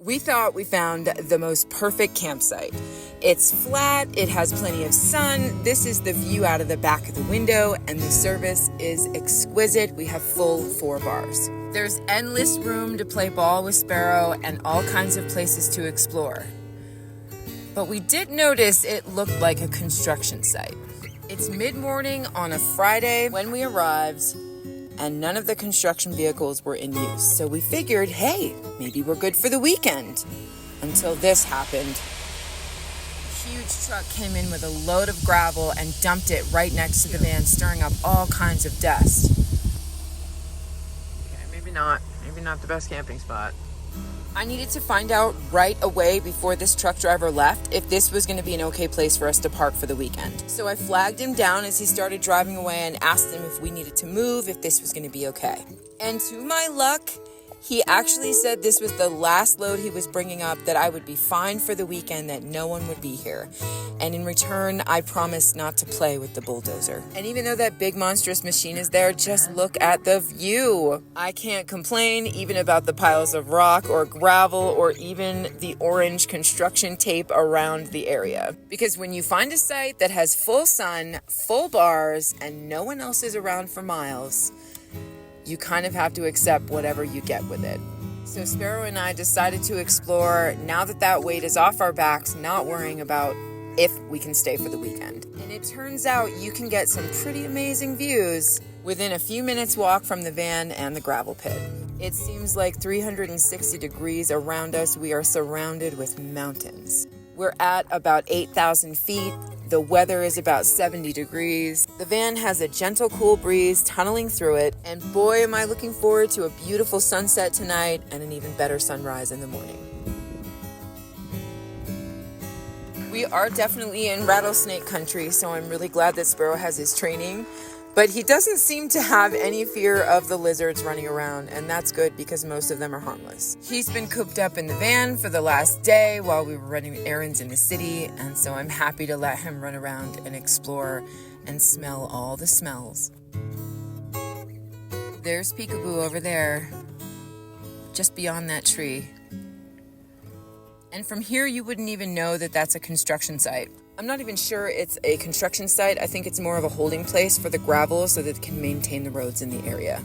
We thought we found the most perfect campsite. It's flat, it has plenty of sun, this is the view out of the back of the window, and the service is exquisite. We have full 4 bars. There's endless room to play ball with Sparrow and all kinds of places to explore. But we did notice it looked like a construction site. It's mid-morning on a Friday when we arrived, and none of the construction vehicles were in use. So we figured, hey, maybe we're good for the weekend. Until this happened. A huge truck came in with a load of gravel and dumped it right next to the van, stirring up all kinds of dust. Okay, maybe not the best camping spot. I needed to find out right away before this truck driver left if this was going to be an okay place for us to park for the weekend. So I flagged him down as he started driving away and asked him if we needed to move, if this was going to be okay. And to my luck, he actually said this was the last load he was bringing up, that I would be fine for the weekend, that no one would be here. And in return, I promised not to play with the bulldozer. And even though that big monstrous machine is there, just look at the view. I can't complain even about the piles of rock or gravel or even the orange construction tape around the area. Because when you find a site that has full sun, full bars, and no one else is around for miles, you kind of have to accept whatever you get with it. So Sparrow and I decided to explore now that weight is off our backs, not worrying about if we can stay for the weekend. And it turns out you can get some pretty amazing views within a few minutes walk from the van and the gravel pit. It seems like 360 degrees around us. We are surrounded with mountains. We're at about 8,000 feet. The weather is about 70 degrees. The van has a gentle, cool breeze tunneling through it. And boy, am I looking forward to a beautiful sunset tonight and an even better sunrise in the morning. We are definitely in rattlesnake country, so I'm really glad that Sparrow has his training. But he doesn't seem to have any fear of the lizards running around, and that's good because most of them are harmless. He's been cooped up in the van for the last day while we were running errands in the city, and so I'm happy to let him run around and explore and smell all the smells. There's Peekaboo over there, just beyond that tree. And from here, you wouldn't even know that that's a construction site. I'm not even sure it's a construction site. I think it's more of a holding place for the gravel so that it can maintain the roads in the area.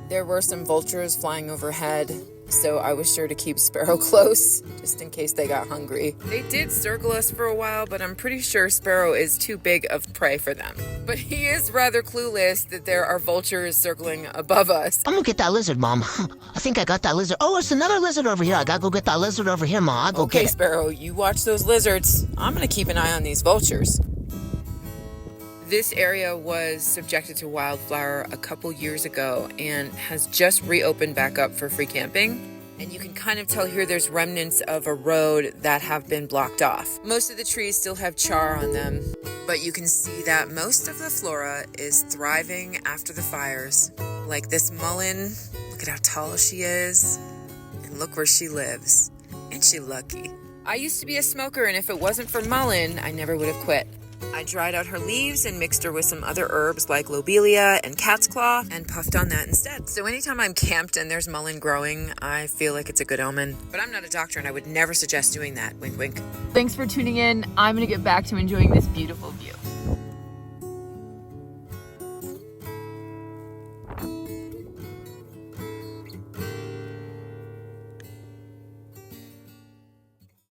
There were some vultures flying overhead, so I was sure to keep Sparrow close, just in case they got hungry. They did circle us for a while, but I'm pretty sure Sparrow is too big of prey for them. But he is rather clueless that there are vultures circling above us. I'm gonna get that lizard, Mom. I think I got that lizard. Oh, it's another lizard over here. I gotta go get that lizard over here, Mom. I'll go get it. Okay, Sparrow, you watch those lizards. I'm gonna keep an eye on these vultures. This area was subjected to wildfire a couple years ago and has just reopened back up for free camping. And you can kind of tell here there's remnants of a road that have been blocked off. Most of the trees still have char on them, but you can see that most of the flora is thriving after the fires. Like this mullein, look at how tall she is, and look where she lives. Ain't she lucky? I used to be a smoker, and if it wasn't for mullein, I never would have quit. I dried out her leaves and mixed her with some other herbs like lobelia and cat's claw and puffed on that instead. So anytime I'm camped and there's mullein growing, I feel like it's a good omen. But I'm not a doctor and I would never suggest doing that. Wink, wink. Thanks for tuning in. I'm going to get back to enjoying this beautiful view.